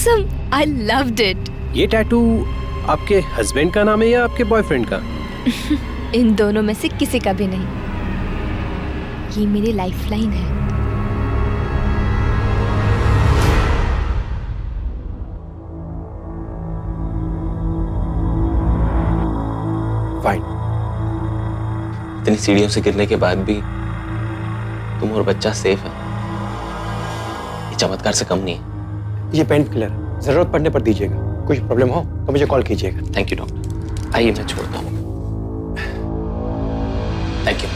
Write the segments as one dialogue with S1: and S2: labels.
S1: awesome. I loved it.
S2: ये tattoo आपके husband का नाम है या आपके बॉयफ्रेंड का?
S1: इन दोनों में से किसी का भी नहीं. ये मेरी लाइफलाइन है.
S2: फाइन.
S3: इतनी सीढ़ियों से गिरने के बाद भी तुम और बच्चा सेफ है. ये चमत्कार से कम नहीं है.
S4: ये पेन किलर जरूरत पड़ने पर दीजिएगा. कुछ प्रॉब्लम हो तो मुझे कॉल कीजिएगा.
S3: Thank you doctor. आइए मैं छोड़ता हूँ. Thank you.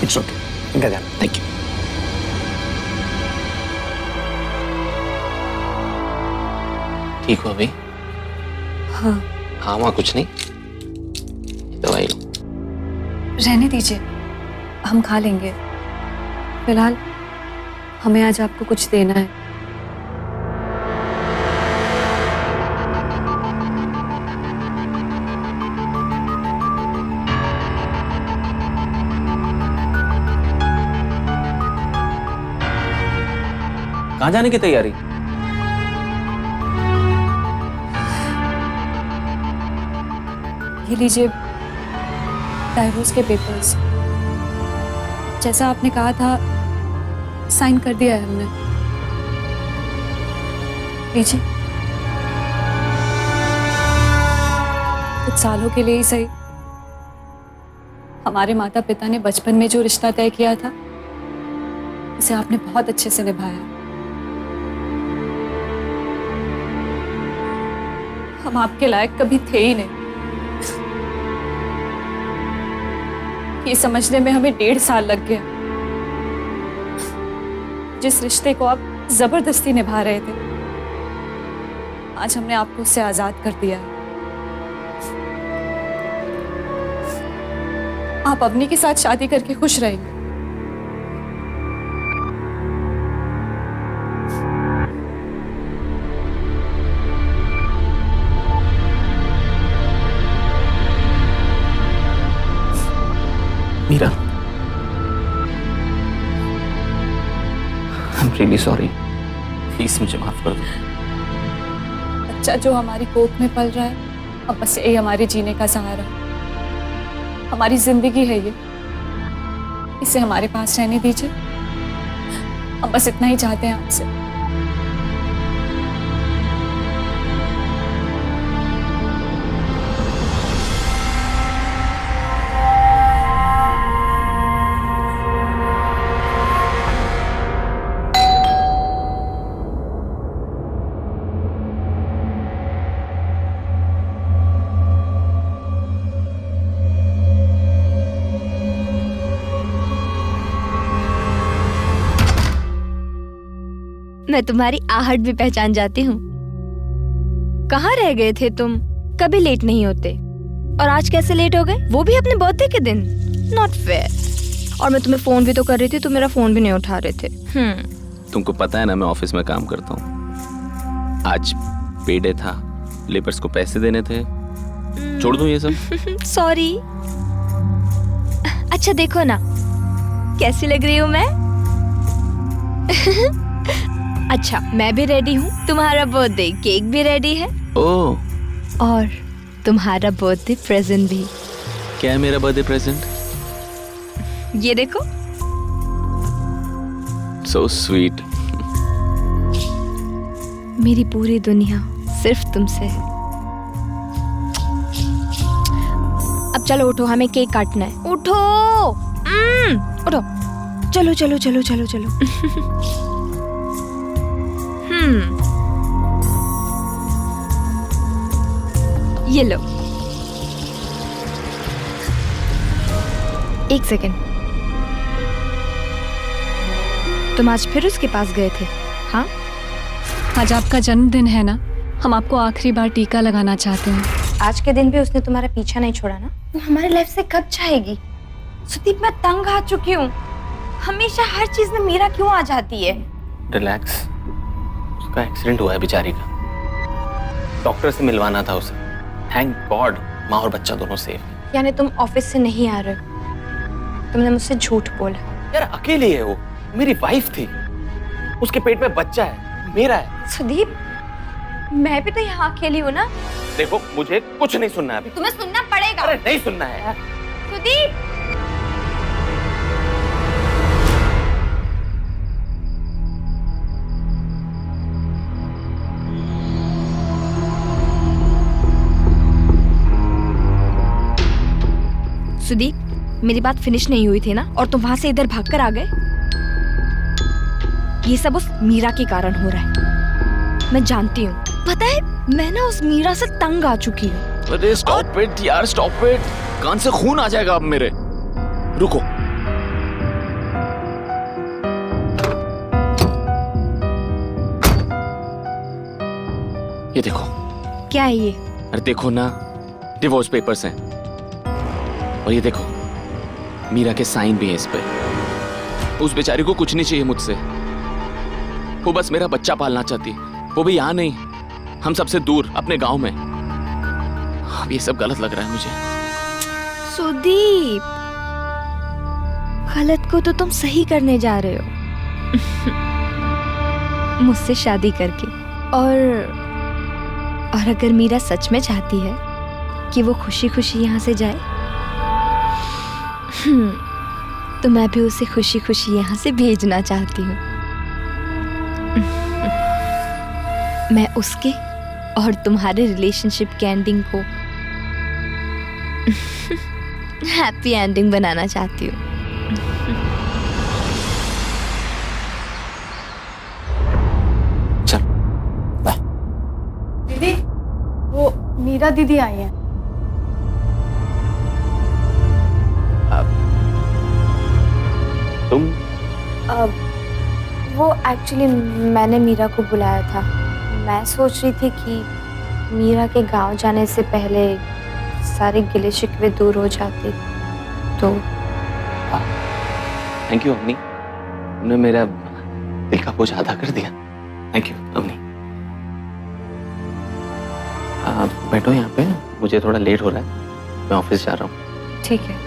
S4: It's okay. इनका ध्यान.
S3: Thank you. ठीक हो अभी?
S5: हाँ.
S3: हाँ माँ कुछ नहीं. दवाई लो.
S5: रहने दीजिए, हम खा लेंगे. फिलहाल हमें आज आपको कुछ देना है.
S3: कहाँ जाने की तैयारी?
S5: ये लीजिए डाइवोर्स के पेपर्स. जैसा आपने कहा था साइन कर दिया है हमने. लीजिए. कुछ सालों के लिए ही सही, हमारे माता पिता ने बचपन में जो रिश्ता तय किया था उसे आपने बहुत अच्छे से निभाया. हम आपके लायक कभी थे ही नहीं. ये समझने में हमें 1.5 साल लग गया. जिस रिश्ते को आप जबरदस्ती निभा रहे थे, आज हमने आपको उससे आजाद कर दिया है. आप अवनी के साथ शादी करके खुश रहेंगे.
S3: Meera, I'm really sorry. Please मुझे माफ कर दो.
S5: बच्चा जो हमारी कोख में पल रहा है, अब बस यही हमारे जीने का सहारा है. हमारी जिंदगी है ये, इसे हमारे पास रहने दीजिए. हम बस इतना ही चाहते हैं आपसे.
S1: मैं तुम्हारी आहट भी पहचान जाती हूँ. कहाँ रह गए थे तुम? कभी लेट नहीं होते, और आज कैसे लेट हो गए, वो भी अपने बर्थडे के दिन? Not fair. और मैं तुम्हें फोन भी तो कर रही थी, तुम मेरा फोन भी नहीं उठा रहे थे.
S3: तुमको पता है ना मैं ऑफिस में काम करता हूँ. आज पे डे था, लेबर्स को पैसे देने थे. छोड़ दूँ ये सब?
S1: सॉरी. अच्छा देखो ना कैसी लग रही हूँ मैं. अच्छा मैं भी रेडी हूँ. तुम्हारा बर्थडे केक भी रेडी है.
S3: ओह.
S1: और तुम्हारा बर्थडे प्रेजेंट भी.
S3: क्या है मेरा बर्थडे प्रेजेंट?
S1: ये देखो.
S3: So sweet.
S1: मेरी पूरी दुनिया सिर्फ तुमसे है. अब चलो उठो, हमें केक काटना है. उठो. उठो. चलो चलो चलो चलो चलो. ये लो. एक सेकेंड. तुम आज फिर उसके पास गए थे? हाँ.
S5: आज आपका जन्मदिन है ना, हम आपको आखिरी बार टीका लगाना चाहते हैं.
S1: आज के दिन भी उसने तुम्हारा पीछा नहीं छोड़ा ना. तुम हमारी लाइफ से कब जाएगी? सुदीप मैं तंग आ चुकी हूँ. हमेशा हर चीज में मीरा क्यों आ जाती है?
S3: रिलैक्स. उसका एक्सीडेंट हुआ है बेचारी का. डॉक्टर से मिलवाना था उसे. थैंक गॉड माँ और बच्चा दोनों सेफ है.
S1: यानी तुम ऑफिस से नहीं आ रहे हो? तुमने मुझसे झूठ बोला.
S3: यार अकेली है वो. मेरी वाइफ थी. उसके पेट में बच्चा है, मेरा है.
S1: सुदीप मैं भी तो यहाँ अकेली हूँ ना।
S3: देखो मुझे कुछ नहीं सुनना है अभी।
S1: तुम्हें सुनना पड़ेगा।
S3: अरे नहीं सुनना है यार।
S1: सुदीप, सुदीप, मेरी बात फिनिश नहीं हुई थी ना, और तुम वहां से इधर भागकर आ गए। ये सब उस मीरा के कारण हो रहा है, मैं जानती हूँ। पता है, मैं ना उस मीरा से तंग आ चुकी हूँ।
S3: अरे स्टॉप इट यार, स्टॉप इट। कान से खून आ जाएगा अब मेरे। रुको। ये देखो।
S1: क्या है ये?
S3: अरे देखो ना, डिवोर्स पेपर्स हैं। और ये देखो, मीरा के साइन भी हैं इस पे। उस बेचारी को कुछ नहीं चाहिए मुझसे, वो बस मेरा बच्चा पालना चाहती है, वो भी यहाँ नहीं, हम सबसे दूर अपने गांव में। अब ये सब गलत लग रहा है मुझे।
S1: सुदीप, गलत को तो तुम सही करने जा रहे हो। मुझसे शादी करके। और अगर मीरा सच में चाहती है कि वो खुशी खुशी यहाँ से जाए, तो मैं भी उसे खुशी खुशी यहाँ से भेजना चाहती हूँ। मैं उसके और तुम्हारे रिलेशनशिप के एंडिंग को हैप्पी एंडिंग बनाना चाहती हूँ।
S3: चल बाय।
S5: दीदी, वो मीरा दीदी आई हैं।
S3: तुम?
S1: वो एक्चुअली मैंने मीरा को बुलाया था। मैं सोच रही थी कि मीरा के गांव जाने से पहले सारे गिले शिकवे दूर हो जाते। तो
S3: थैंक यू अवनी, तुमने मेरा दिल का बोझ आधा कर दिया। Thank you Avni. बैठो यहाँ पे, मुझे थोड़ा लेट हो रहा है, मैं ऑफिस जा रहा हूँ।
S5: ठीक है।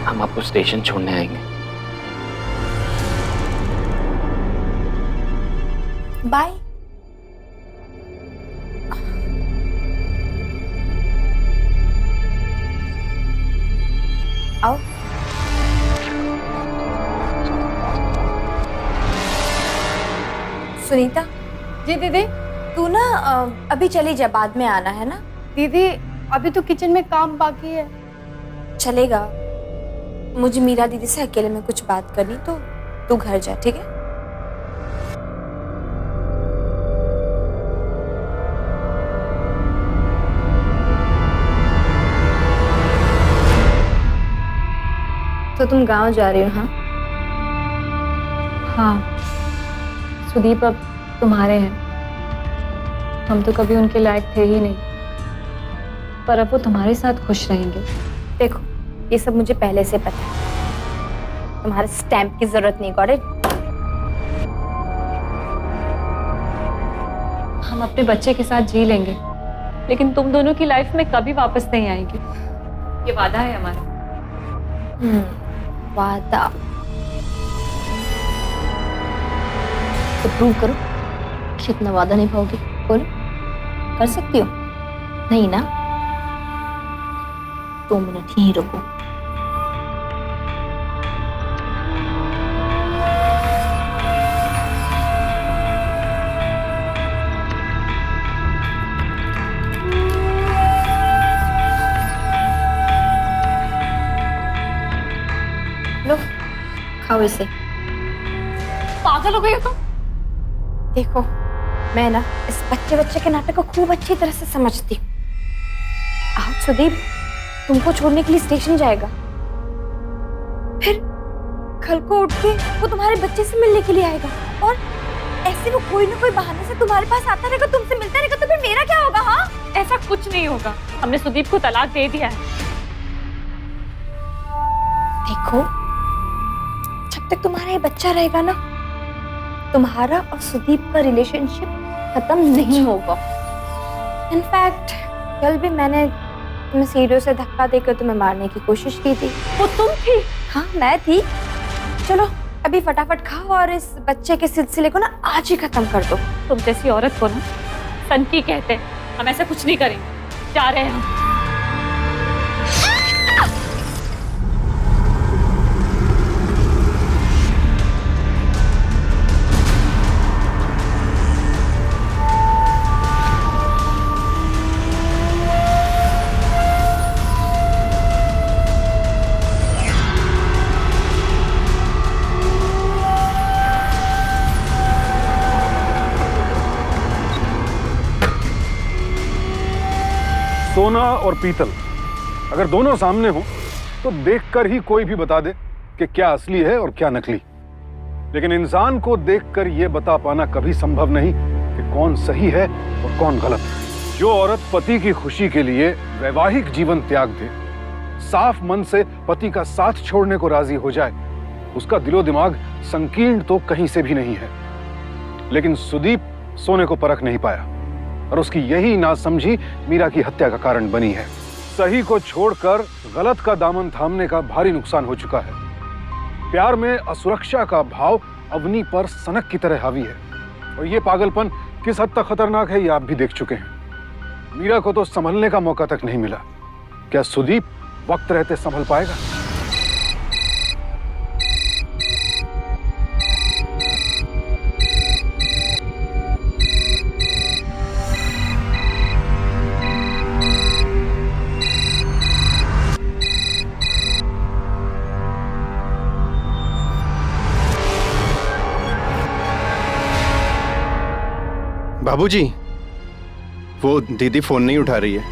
S3: हम आपको स्टेशन छोड़ने आएंगे।
S1: बाय। आओ। सुनीता।
S5: जी दीदी।
S1: तू ना अभी चली जा, बाद में आना है ना।
S5: दीदी, अभी तो किचन में काम बाकी है।
S1: चलेगा, मुझे मीरा दीदी से अकेले में कुछ बात करनी, तो तू घर जा, ठीक है? तो तुम गांव जा रही हो? हाँ
S5: हाँ, सुदीप अब तुम्हारे हैं। हम तो कभी उनके लायक थे ही नहीं, पर अब वो तुम्हारे साथ खुश रहेंगे।
S1: देखो, ये सब मुझे पहले से पता है, तुम्हारे स्टैम्प की जरूरत नहीं। Got it?
S5: हम अपने बच्चे के साथ जी लेंगे, लेकिन तुम दोनों की लाइफ में कभी वापस नहीं आएंगे, ये वादा है हमारा।
S1: वादा तो प्रूव करो कि अपना वादा निभाओगे। बोलो, कर सकती हो? नहीं ना? 2 मिनट यहीं रुको। लो, खाओ इसे।
S5: पागल हो गई हो तुम?
S1: देखो, मैं ना इस बच्चे के नाटक को खूब अच्छी तरह से समझती हूँ। आज सुदीप तुमको छोड़ने के लिए स्टेशन जाएगा, फिर कल को उठ के वो तुम्हारे बच्चे से मिलने के लिए आएगा, और ऐसे वो कोई ना कोई बहाने से तुम्हारे पास आता रहेगा, तुमसे मिलता रहेगा। तो फिर मेरा क्या होगा? हाँ,
S5: ऐसा कुछ नहीं होगा। हमने सुदीप को तलाक दे दिया है।
S1: देखो, जब तक तुम्हारा ये बच्चा रहेगा ना, तुम्हारा और सुदीप का रिलेशनशिप खत्म नहीं होगा। इनफैक्ट कल भी मैंने तुम्हें सीढ़ियों से धक्का देकर तुम्हें मारने की कोशिश की थी।
S5: वो तुम थी?
S1: हाँ, मैं थी। चलो अभी फटाफट खाओ और इस बच्चे के सिलसिले को ना आज ही खत्म कर दो।
S5: तुम जैसी औरत को ना सनकी कहते हैं। हम ऐसा कुछ नहीं करेंगे, जा रहे हैं हम।
S6: सोना और पीतल अगर दोनों सामने हो तो देखकर ही कोई भी बता दे कि क्या असली है और क्या नकली। लेकिन इंसान को देखकर यह बता पाना कभी संभव नहीं कि कौन सही है और कौन गलत। जो औरत पति की खुशी के लिए वैवाहिक जीवन त्याग दे, साफ मन से पति का साथ छोड़ने को राजी हो जाए, उसका दिलो दिमाग संकीर्ण तो कहीं से भी नहीं है। लेकिन सुदीप सोने को परख नहीं पाया और उसकी यही नासमझी मीरा की हत्या का कारण बनी है। सही को छोड़कर गलत का दामन थामने का भारी नुकसान हो चुका है। प्यार में असुरक्षा का भाव अवनी पर सनक की तरह हावी है और ये पागलपन किस हद तक खतरनाक है ये आप भी देख चुके हैं। मीरा को तो संभलने का मौका तक नहीं मिला। क्या सुदीप वक्त रहते संभल पाएगा?
S2: बाबूजी, वो दीदी फोन नहीं उठा रही है।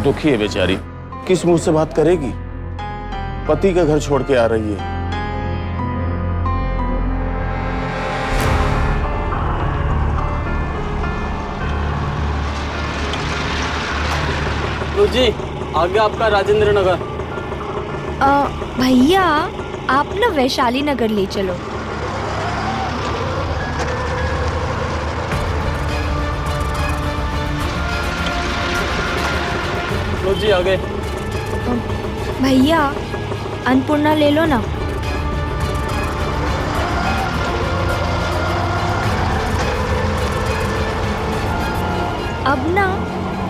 S7: दुखी है बेचारी, किस मुंह से बात करेगी? पति का घर छोड़ के आ रही है।
S8: जी, आगे आपका राजेंद्र नगर।
S1: भैया आप ना वैशाली नगर ले चलो।
S8: लो जी आगे।
S1: भैया अन्नपूर्णा ले लो ना।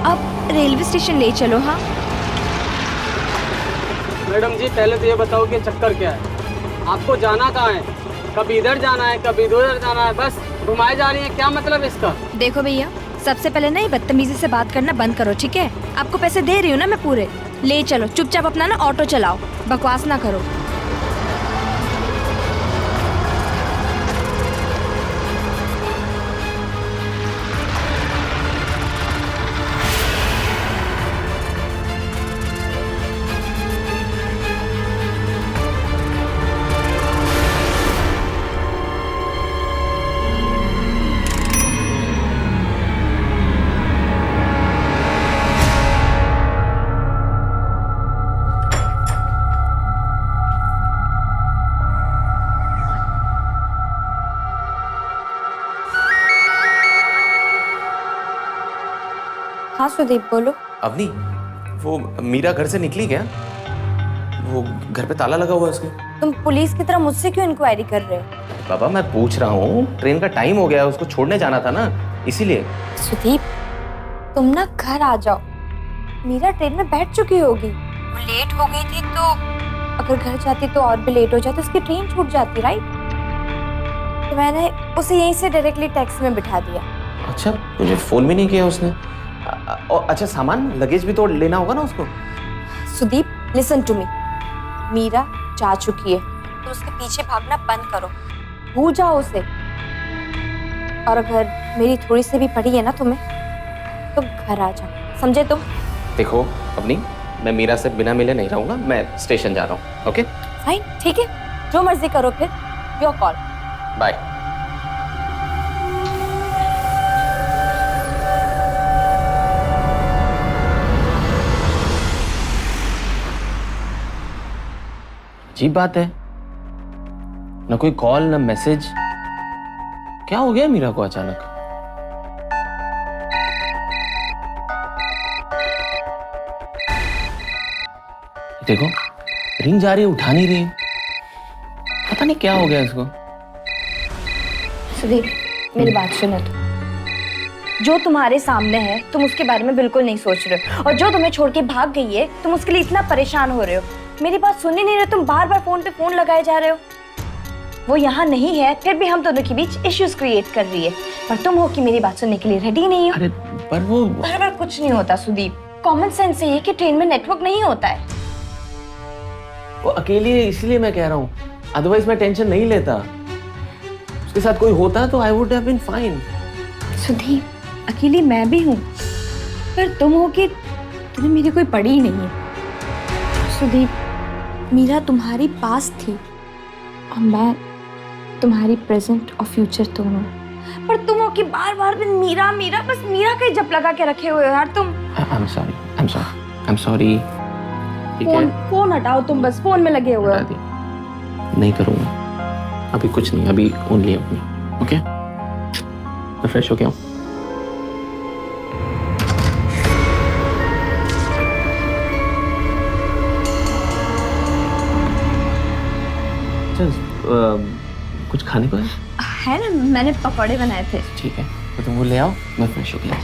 S1: अब रेलवे स्टेशन ले चलो। हाँ
S8: मैडम जी, पहले तो ये बताओ कि चक्कर क्या है? आपको जाना कहाँ है? कभी इधर जाना है, कभी उधर जाना है, बस घुमाए जा रही है। क्या मतलब इसका?
S1: देखो भैया, सबसे पहले ना ये बदतमीजी से बात करना बंद करो, ठीक है? आपको पैसे दे रही हूँ ना मैं पूरे। ले चलो, चुपचाप अपना ना ऑटो चलाओ, बकवास ना करो। हाँ सुदीप बोलो।
S7: अवनी, वो मीरा घर से निकली क्या? वो घर पे ताला लगा हुआ है उसके।
S1: तुम पुलिस की तरह मुझसे क्यों इंक्वायरी कर रहे हो?
S7: बाबा मैं पूछ रहा हूँ, ट्रेन का टाइम हो गया है, उसको छोड़ने जाना था ना, इसीलिए।
S1: सुदीप तुम ना घर आ जाओ, मीरा ट्रेन में बैठ चुकी होगी। वो लेट हो गई थी तो अगर घर जाती तो और भी लेट हो जाती, उसकी ट्रेन छूट जाती, राइट? तो मैंने उसे यहीं से डायरेक्टली टैक्सी में बिठा दिया।
S7: अच्छा, मुझे फोन भी नहीं किया उसने। और अच्छा, सामान लगेज भी तो लेना होगा ना उसको।
S1: Sudeep listen to me, Meera जा चुकी है तो उसके पीछे भागना बंद करो, भूल जाओ उसे। और अगर मेरी थोड़ी सी भी पड़ी है ना तुम्हें तो घर आ जाओ, समझे तुम?
S7: देखो अवनी, मैं मीरा से बिना मिले नहीं रहूंगा, मैं स्टेशन जा रहा हूँ। ओके
S1: फाइन, ठीक है, जो मर्जी करो, फिर योर कॉल।
S7: बाय। अजीब बात है, ना कोई कॉल ना मैसेज। क्या हो गया मीरा को अचानक? देखो रिंग जा रही है, उठा नहीं रही है। पता नहीं क्या हो गया इसको।
S1: सुदीप, मेरी बात सुनो तुम। जो तुम्हारे सामने है तुम उसके बारे में बिल्कुल नहीं सोच रहे हो, और जो तुम्हें छोड़ के भाग गई है तुम उसके लिए इतना परेशान हो रहे हो। मेरी बात सुन ही नहीं रहे, तुम बार बार फोन पे फोन लगाए जा रहे हो। वो यहाँ नहीं है फिर भी हम दोनों के बीच इश्यूज क्रिएट कर रही है, पर तुम हो कि मेरी बात सुनने के लिए रेडी नहीं हो।
S7: अरे पर वो
S1: बार कुछ नहीं होता सुदीप। कॉमन सेंस से ये कि ट्रेन में नेटवर्क नहीं होता है।
S7: वो अकेली है इसलिए मैं कह रहा हूँ, अदरवाइज मैं टेंशन नहीं लेता। उसके साथ कोई होता तो I would have been fine.
S1: Sudeep, अकेली मैं भी हूँ, पर तुम हो कि तुम्हें मेरी कोई पड़ी ही नहीं है। सुदीप, मीरा तुम्हारी पास थी और मैं तुम्हारी प्रेजेंट और फ्यूचर दोनों, पर तुम हो कि बार बार मीरा मीरा, बस मीरा का ही जप लगा के रखे हुए हो यार तुम।
S7: I'm sorry. ठीक है?
S1: फोन हटाओ तुम, बस फोन में लगे हुए हो।
S7: नहीं करूँगा अभी, कुछ नहीं, अभी ओनली अपनी। ओके, मैं फ्रेश हो गया हूँ। चल कुछ खाने को है
S1: ना, मैंने पकौड़े बनाए थे।
S7: ठीक है, तो तुम वो ले आओ, मैं फ्रेश हो गया।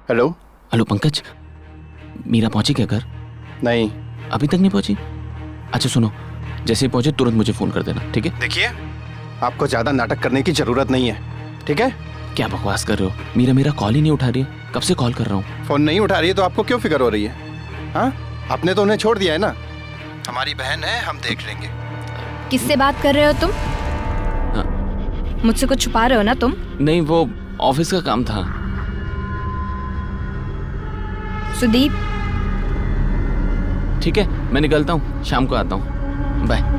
S2: हेलो।
S3: हेलो पंकज, मीरा पहुंची क्या घर?
S2: नहीं,
S3: अभी तक नहीं पहुंची? अच्छा सुनो, जैसे ही पहुंचे तुरंत मुझे फोन कर देना, ठीक है?
S2: देखिए, आपको ज्यादा नाटक करने की जरूरत नहीं है, ठीक है?
S3: क्या बकवास कर रहे हो? मीरा मेरा कॉल ही नहीं उठा रही है, कब से कॉल कर रहा हूँ।
S2: फोन नहीं उठा रही है तो आपको क्यों फिक्र हो रही है? हाँ, आपने तो उन्हें छोड़ दिया है ना। हमारी बहन है, हम देख लेंगे।
S1: किससे बात कर रहे हो तुम? मुझसे कुछ छुपा रहे हो ना तुम?
S3: नहीं, वो ऑफिस का काम था।
S1: सुदीप,
S3: ठीक है, मैं निकलता हूँ, शाम को आता हूँ, बाय।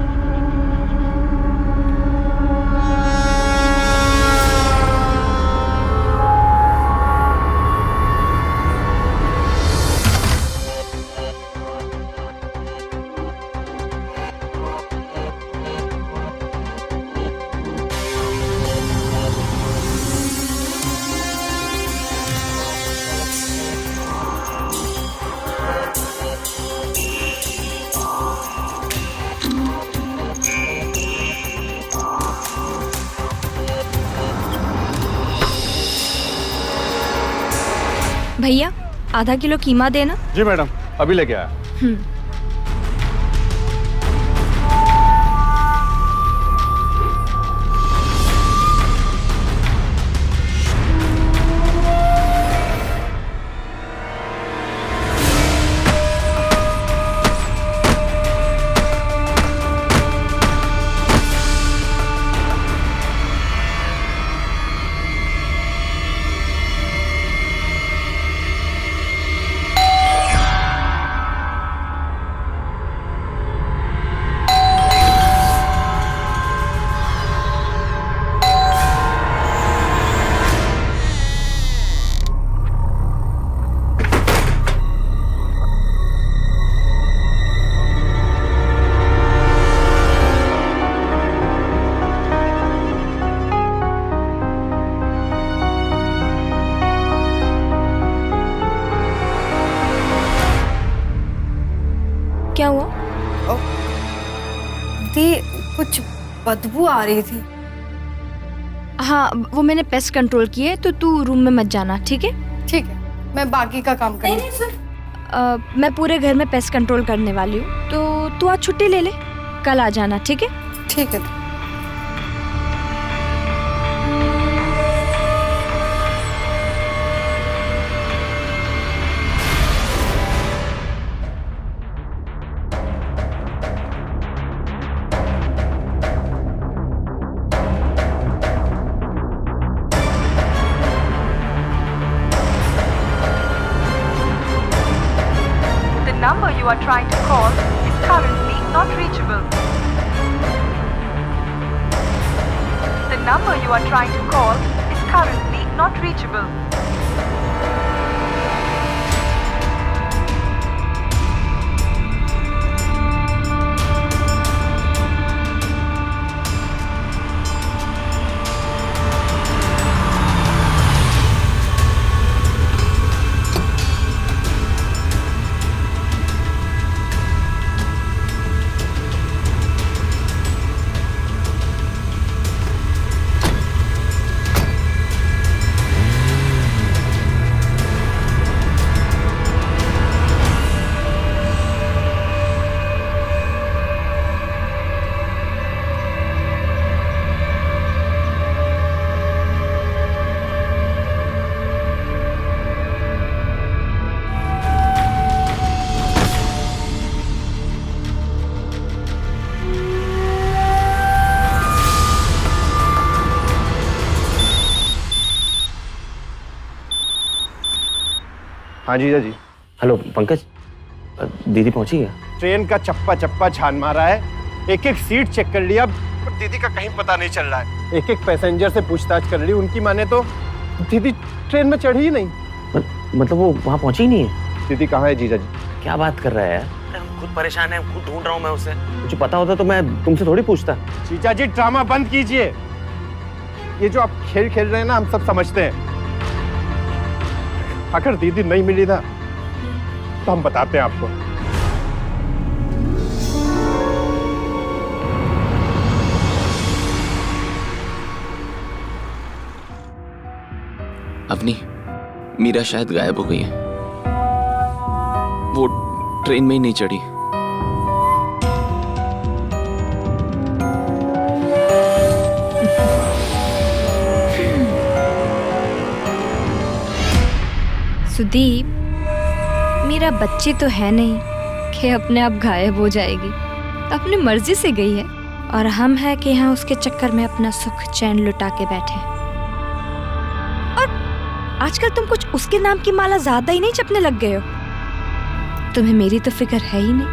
S1: भैया आधा किलो कीमा देना।
S6: जी मैडम, अभी लेके आया।
S1: क्या हुआ?
S9: कुछ बदबू आ रही थी।
S1: हाँ, वो मैंने पेस्ट कंट्रोल किए, तो तू रूम में मत जाना, ठीक है?
S9: ठीक है, मैं बाकी का काम करूँगी।
S1: मैं पूरे घर में पेस्ट कंट्रोल करने वाली हूँ, तो तू आज छुट्टी ले ले, कल आ जाना, ठीक है?
S9: ठीक है।
S10: number you are trying to call is currently not reachable. The number you are trying to call is currently not reachable.
S4: हाँ जीजा जी।
S7: हेलो पंकज, दीदी पहुंची क्या?
S4: ट्रेन का चप्पा चप्पा छान मारा है, एक एक सीट चेक कर लिया, पर दीदी का कहीं पता नहीं चल रहा है। एक एक पैसेंजर से पूछताछ कर ली, उनकी माने तो दीदी ट्रेन में चढ़ी ही नहीं।
S7: मतलब वो वहाँ पहुंची ही नहीं है?
S4: दीदी कहाँ है जीजा जी?
S7: क्या बात कर रहा है यार? अरे हम खुद परेशान हैं, खुद ढूंढ रहा हूँ मैं उसे। मुझे पता होता तो मैं तुमसे थोड़ी पूछता।
S4: जीजा जी ड्रामा बंद कीजिए, ये जो आप खेल खेल रहे हैं ना हम सब समझते हैं। अगर दीदी नहीं मिली ना तो हम बताते हैं आपको।
S3: अवनी, मीरा शायद गायब हो गई है। वो ट्रेन में ही नहीं चढ़ी।
S1: सुदीप, मेरा बच्ची तो है नहीं कि अपने आप गायब हो जाएगी। अपनी मर्जी से गई है और हम है कि यहाँ उसके चक्कर में अपना सुख चैन लुटा के बैठे। और आजकल तुम कुछ उसके नाम की माला ज्यादा ही नहीं जपने लग गए हो। तुम्हें मेरी तो फिक्र है ही नहीं।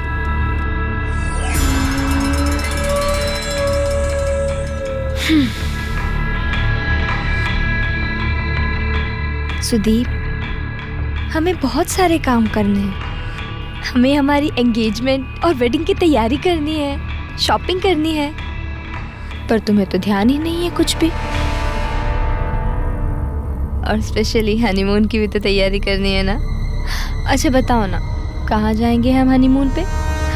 S1: सुदीप, हमें बहुत सारे काम करने हैं। हमें हमारी एंगेजमेंट और वेडिंग की तैयारी करनी है, शॉपिंग करनी है, पर तुम्हें तो ध्यान ही नहीं है कुछ भी। और स्पेशली हनीमून की भी तो तैयारी करनी है ना। अच्छा बताओ ना, कहाँ जाएंगे हम हनीमून पे?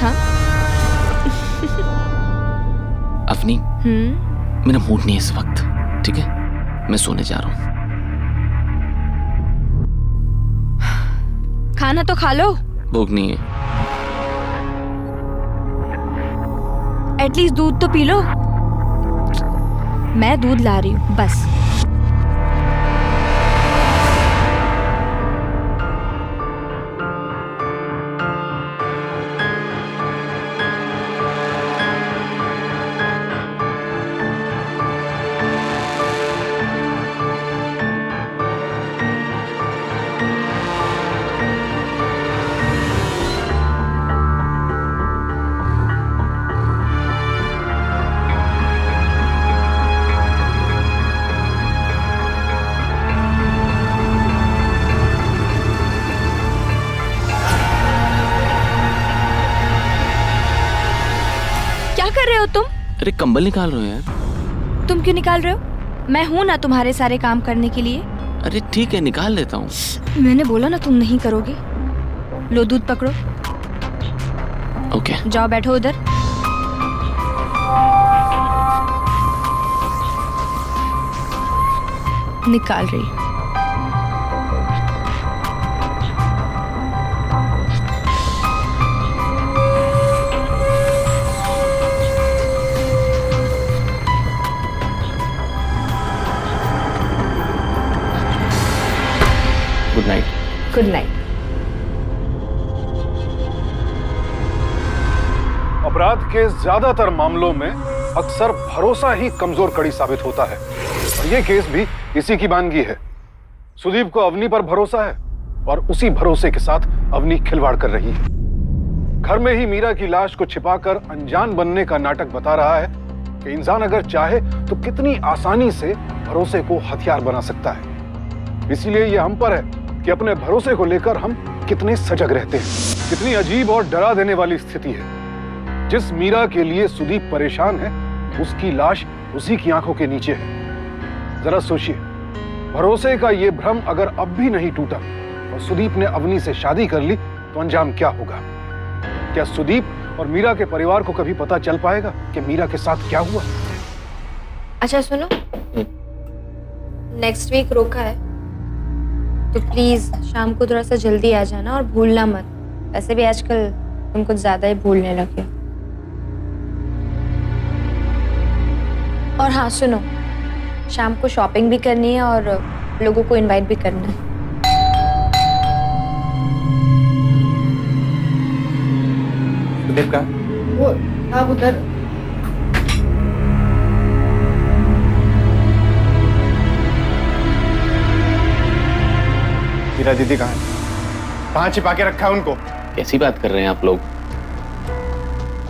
S1: हाँ
S3: अवनी, मेरा मूड नहीं है इस वक्त, ठीक है? मैं सोने जा रहा हूँ।
S1: खाना तो खा लो।
S3: भूख नहीं है।
S1: एटलीस्ट दूध तो पी लो। मैं दूध ला रही हूँ बस। कर रहे हो तुम?
S3: अरे कंबल निकाल रहे हो यार।
S1: तुम क्यों निकाल रहे हो? मैं हूं ना तुम्हारे सारे काम करने के लिए।
S3: अरे ठीक है, निकाल लेता हूँ।
S1: मैंने बोला ना तुम नहीं करोगे। लो दूध पकड़ो।
S3: ओके,
S1: जाओ बैठो उधर। निकाल रही।
S3: Good night.
S1: Good night.
S6: अपराध के ज्यादातर मामलों में अक्सर भरोसा ही कमजोर कड़ी साबित होता है, और ये केस भी इसी की मानगी है। सुदीप को अवनी पर भरोसा है और उसी भरोसे के साथ अवनी खिलवाड़ कर रही है। घर में ही मीरा की लाश को छिपाकर अनजान बनने का नाटक बता रहा है कि इंसान अगर चाहे तो कितनी आसानी से भरोसे को हथियार बना सकता है। इसीलिए यह हम पर है कि अपने भरोसे को लेकर हम कितने सजग रहते हैं। कितनी अजीब और डरा देने वाली स्थिति है। जिस मीरा के लिए सुदीप परेशान है, उसकी लाश उसी की आंखों के नीचे है। जरा सोचिए, भरोसे का ये भ्रम अगर अब भी नहीं टूटा और सुदीप ने अवनी से शादी कर ली तो अंजाम क्या होगा? क्या सुदीप और मीरा के परिवार को कभी पता चल पाएगा कि मीरा के साथ क्या हुआ?
S1: अच्छा सुनो, नेक्स्ट वीक रोका है तो प्लीज शाम को थोड़ा सा जल्दी आ जाना और भूलना मत। वैसे भी आजकल तुम कुछ ज्यादा ही भूलने लगे। और हाँ सुनो, शाम को शॉपिंग भी करनी है और लोगों को इनवाइट भी करना है।
S4: सुदीप का
S9: वो आप उधर।
S4: मीरा दीदी कहाँ है? कहाँ छिपा के रखा है उनको?
S7: कैसी बात कर रहे हैं आप लोग?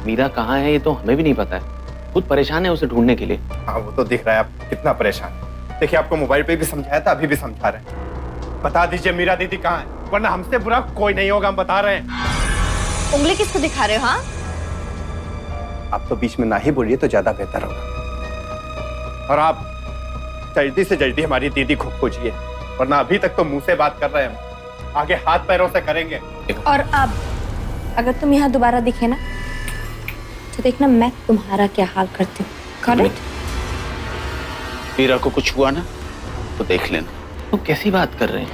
S7: मीरा कहाँ है ये तो हमें भी नहीं पता है। खुद परेशान है उसे ढूंढने के लिए।
S4: हाँ वो तो दिख रहा है आप कितना परेशान है। देखिए आपको मोबाइल पे भी समझाया था, अभी भी समझा रहे हैं। बता दीजिए मीरा दीदी कहाँ है, वरना हमसे बुरा कोई नहीं होगा, हम बता रहे हैं।
S1: उंगली किसको दिखा रहे हो? हाँ,
S4: आप तो बीच में ना ही बोलिए तो ज्यादा बेहतर होगा। और आप जल्दी से जल्दी हमारी दीदी को खोजिए, वरना अभी तक तो मुंह से बात कर रहे हैं, हम आगे हाथ पैरों से करेंगे।
S1: और अब अगर तुम यहाँ दोबारा दिखे ना तो देखना मैं तुम्हारा क्या हाल करती हूँ। Got it?
S7: मीरा को कुछ हुआ ना तो देख लेना। तो कैसी बात कर रहे हैं?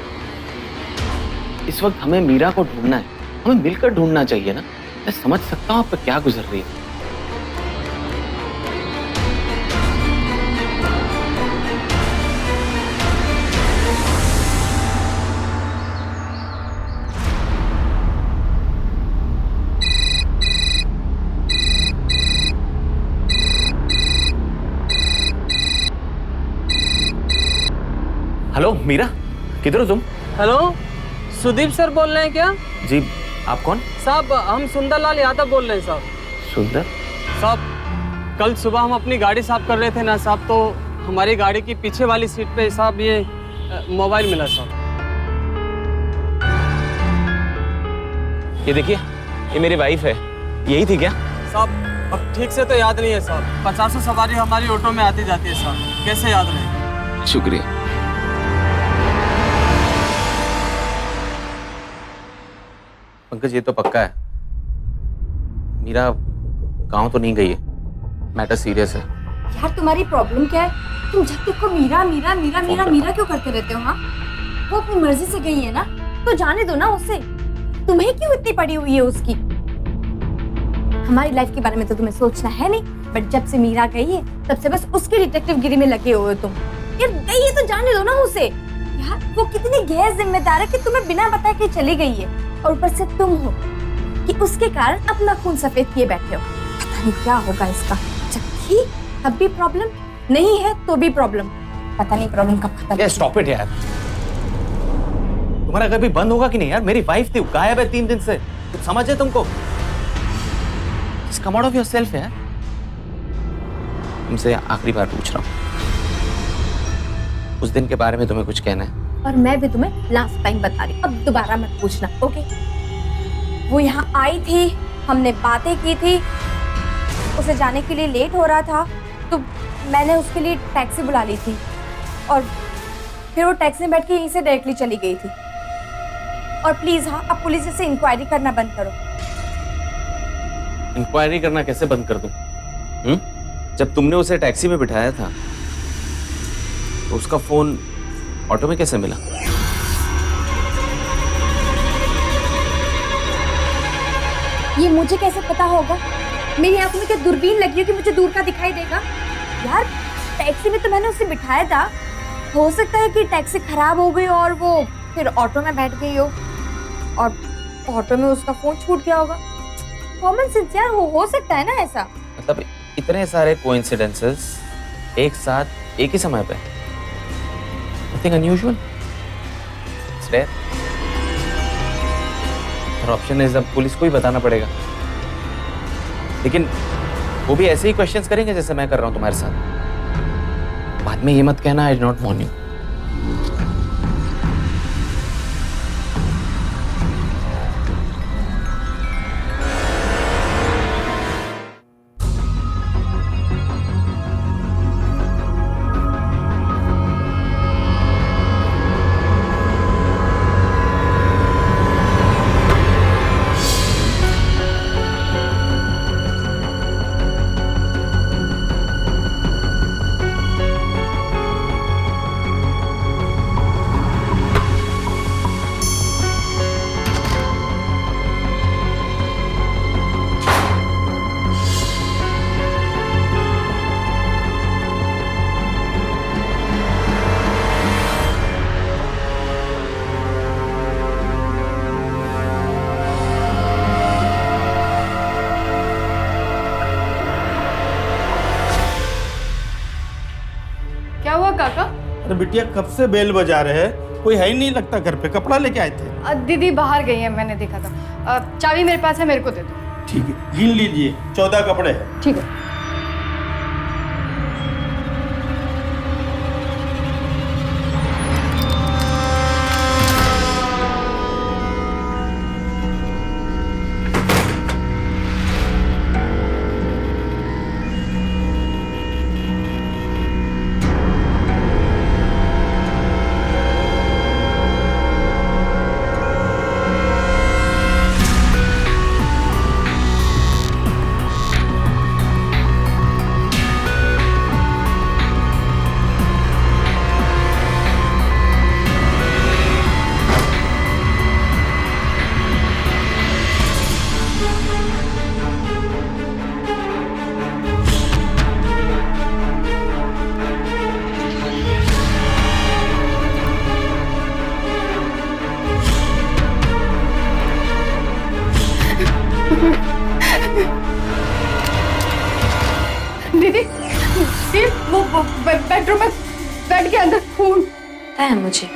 S7: इस वक्त हमें मीरा को ढूंढना है, हमें मिलकर ढूंढना चाहिए ना। मैं समझ सकता हूँ आप पे क्या गुजर रही है। हेलो मीरा, किधर हो तुम?
S8: हेलो, सुदीप सर बोल रहे हैं क्या?
S7: जी, आप कौन?
S8: साहब हम सुंदरलाल यादव बोल रहे हैं साहब।
S7: सुंदर?
S8: साहब कल सुबह हम अपनी गाड़ी साफ कर रहे थे ना साहब, तो हमारी गाड़ी की पीछे वाली सीट पे साहब ये मोबाइल मिला साहब।
S7: ये देखिए, ये मेरी वाइफ है। यही थी क्या?
S8: साहब अब ठीक से तो याद नहीं है साहब, 50 सवारी हमारी ऑटो में आती जाती है साहब, कैसे याद रहे?
S3: शुक्रिया।
S7: पंकज ये तो पक्का है, मीरा गांव तो नहीं गई है। मैटर सीरियस है।
S1: यार तुम्हारी प्रॉब्लम क्या है? तुम जब देखो मीरा मीरा मीरा मीरा मीरा क्यों करते रहते हो? हाँ, वो अपनी मर्जी से गई है ना, तो जाने दो ना उसे। तुम्हें क्यों इतनी पड़ी हुई है उसकी? हमारी लाइफ के बारे में तो तुम्हें सोचना है नहीं, बट जब से मीरा गई है तब से बस उसकी डिटेक्टिव गिरी में लगे हुए हो तुम। यार गई है तो जाने दो ना उसे। यार वो कितनी गैर जिम्मेदार है कि तुम्हें बिना बताए के चली गई है, और ऊपर से तुम हो कि उसके कारण अपना खून सफेद किए बैठे हो। पता नहीं क्या होगा इसका। जबकि अब भी प्रॉब्लम नहीं है तो भी प्रॉब्लम, पता नहीं प्रॉब्लम कब खत्म।
S7: यार स्टॉप इट यार, तुम्हारा घर भी बंद होगा कि नहीं यार? मेरी वाइफ थी, गायब है 3 दिन से। कुछ समझ है तुमको? कम आउट ऑफ योरसेल्फ यार। तुमसे आखिरी बार पूछ रहा हूँ, उस दिन के बारे में तुम्हें कुछ कहना है?
S1: और मैं भी तुम्हें लास्ट टाइम बता रही हूँ, अब दोबारा मत पूछना, ओके? वो यहाँ आई थी, हमने बातें की थी, उसे जाने के लिए लेट हो रहा था तो मैंने उसके लिए टैक्सी बुला ली थी, और फिर वो टैक्सी में बैठ के यहीं से डायरेक्टली चली गई थी। और प्लीज हाँ, अब पुलिस से इंक्वायरी करना बंद करो।
S7: इंक्वायरी करना कैसे बंद कर दूं? जब तुमने उसे टैक्सी में बिठाया था तो उसका फोन ऑटो में कैसे मिला?
S1: ये मुझे कैसे पता होगा? मेरी आंखों में क्या दूरबीन लगी है कि मुझे दूर का दिखाई देगा? यार टैक्सी में तो मैंने उसे बिठाया था, हो सकता है कि टैक्सी खराब हो गई और वो फिर ऑटो में बैठ गई हो, और ऑटो में उसका फोन छूट गया होगा। कॉमन सेंस यार, हो सकता है ना ऐसा।
S7: मतलब इतने सारे कोइंसिडेंसेस एक साथ एक ही समय पे? Nothing unusual? It's rare. और ऑप्शन है अब पुलिस को ही बताना पड़ेगा, लेकिन वो भी ऐसे ही क्वेश्चंस करेंगे जैसे मैं कर रहा हूं तुम्हारे साथ। बाद में ये मत कहना I did not warn you.
S9: क्या हुआ काका?
S11: अरे बिटिया कब से बेल बजा रहे हैं, कोई है ही नहीं लगता घर पे, कपड़ा लेके आए थे।
S9: दीदी बाहर गई है, मैंने देखा था। चाबी मेरे पास है, मेरे को दे दो।
S11: ठीक है, गिन लीजिए, 14 कपड़े हैं।
S9: ठीक है। दीदी वो बेडरूम में बेड के अंदर खून
S1: है मुझे।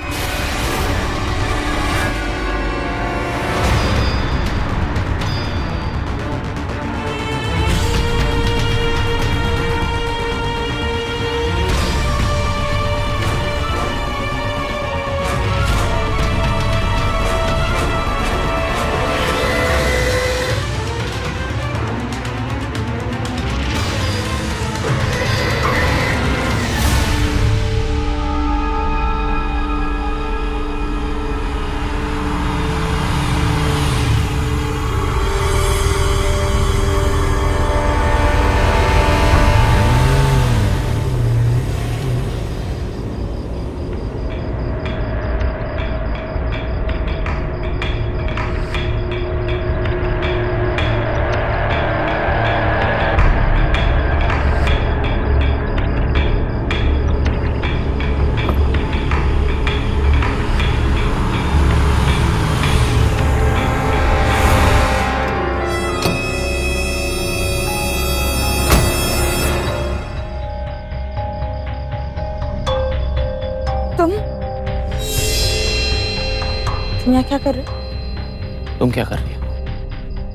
S1: तुम यहाँ क्या कर रहे हो?
S3: तुम क्या कर रही हो?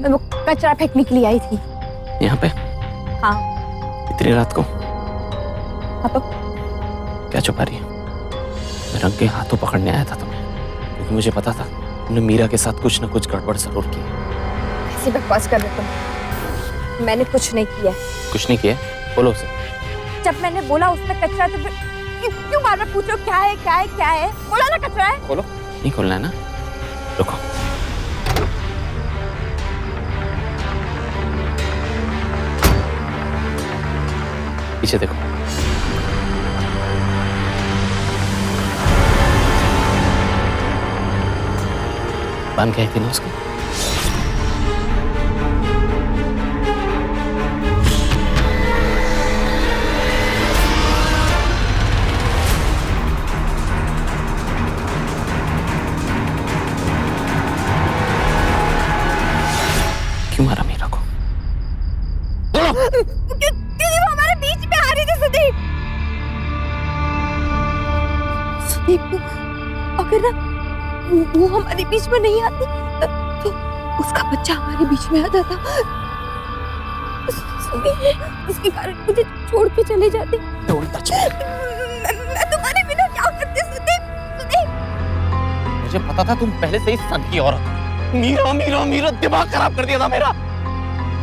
S1: मैं वो कचरा फेंकने के लिए आई थी।
S3: यहाँ पे?
S1: हाँ।
S3: इतनी रात को?
S1: हाँ तो?
S3: क्या छुपा रही है? मैं रंगे हाथों पकड़ने आया था तुम्हें, क्योंकि मुझे पता था तुमने मीरा के साथ कुछ न कुछ गड़बड़ जरूर की।
S1: ऐसी बकवास कर रहे तुम। मैंने कुछ नहीं किया।
S3: कुछ नहीं किया? बोलो उसे।
S1: जब मैंने बोला उसमें कचरा तो क्यों बार बार पूछ रहे हो क्या है क्या है क्या है? बोला ना कचरा है।
S3: खोलो। नहीं खोलना है ना? रुको। पीछे देखो। बांध के आई थी ना उसको? क्यों मारा मीरा को?
S1: क्योंकि वो हमारे बीच में आ रही थी सुदीप। सुदीप अगर ना वो हमारे बीच में नहीं आती तो उसका बच्चा हमारे बीच में आता था। सुदीप उसके कारण मुझे छोड़ के चले जाती।
S3: Don't touch me.
S1: मैं तुम्हारे बिना क्या करती सुदीप? सुदीप
S3: मुझे पता था तुम पहले से ही सन की औरत हो। मीरा मीरा मीरा दिमाग खराब कर दिया था मेरा।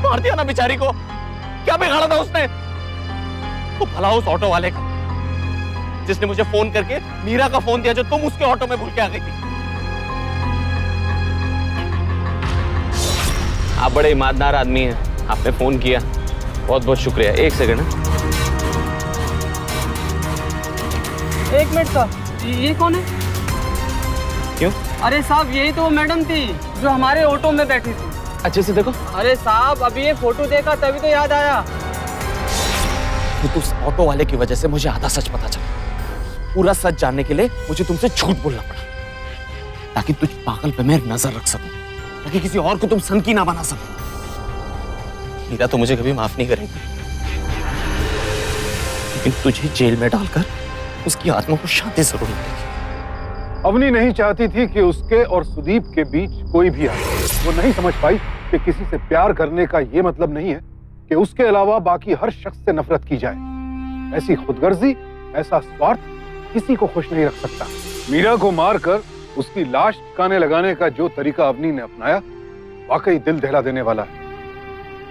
S3: मार दिया ना बेचारी को। क्या बिगाड़ा था उसने? तो भला उस ऑटो वाले का जिसने मुझे फोन करके मीरा का फोन दिया जो तुम उसके ऑटो में भूल के आ गई थी। आप बड़े ईमानदार आदमी हैं, आपने फोन किया, बहुत बहुत शुक्रिया। एक सेकंड।
S8: एक मिनट साहब, ये कौन है?
S3: क्यों?
S8: अरे साहब यही तो वो मैडम थी जो हमारे ऑटो में बैठी थी।
S3: अच्छे से देखो।
S8: अरे साहब अभी ये फोटो देखा तभी तो याद आया।
S3: तो उस ऑटो वाले की वजह से मुझे आधा सच पता चला। पूरा सच जानने के लिए मुझे तुमसे झूठ बोलना पड़ा, ताकि तुझ पागल पे मैं नजर रख सकूं, ताकि किसी और को तुम सनकी ना बना सको। मीरा तो मुझे कभी माफ नहीं करेगी, लेकिन तुझे जेल में डालकर उसकी आत्मा को शांति जरूर मिलेगी।
S6: अवनी नहीं चाहती थी कि उसके और सुदीप के बीच कोई भी आए। वो नहीं समझ पाई कि किसी से प्यार करने का ये मतलब नहीं है कि उसके अलावा बाकी हर शख्स से नफरत की जाए। ऐसी खुदगर्जी, ऐसा स्वार्थ किसी को खुश नहीं रख सकता। मीरा को मारकर उसकी लाश ठिकाने लगाने का जो तरीका अवनी ने अपनाया, वाकई दिल दहला देने वाला है।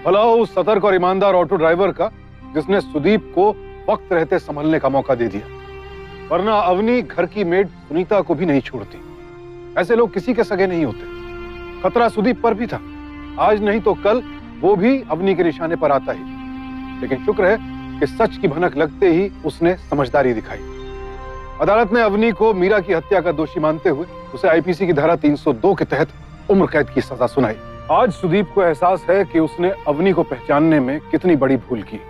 S6: भला हो उस सतर्क और ईमानदार ऑटो ड्राइवर का जिसने सुदीप को वक्त रहते संभलने का मौका दे दिया, वरना अवनी घर की मेड सुनीता को भी नहीं छोड़ती। ऐसे लोग किसी के सगे नहीं होते। खतरा सुदीप पर भी था, आज नहीं तो कल वो भी अवनी के निशाने पर आता ही। लेकिन शुक्र है कि सच की भनक लगते ही उसने समझदारी दिखाई। अदालत ने अवनी को मीरा की हत्या का दोषी मानते हुए उसे आईपीसी की धारा 302 के तहत उम्र कैद की सजा सुनाई। आज सुदीप को एहसास है कि उसने अवनी को पहचानने में कितनी बड़ी भूल की,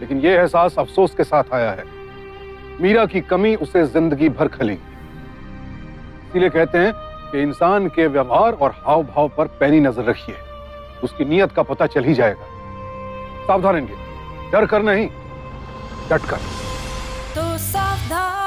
S6: लेकिन यह एहसास अफसोस के साथ आया है। मीरा की कमी उसे जिंदगी भर खलेगी। इसीलिए कहते हैं कि इंसान के व्यवहार और हाव भाव पर पैनी नजर रखिए, उसकी नीयत का पता चल ही जाएगा। सावधान रहिए, डर कर नहीं, डट कर।
S12: तो सावधान।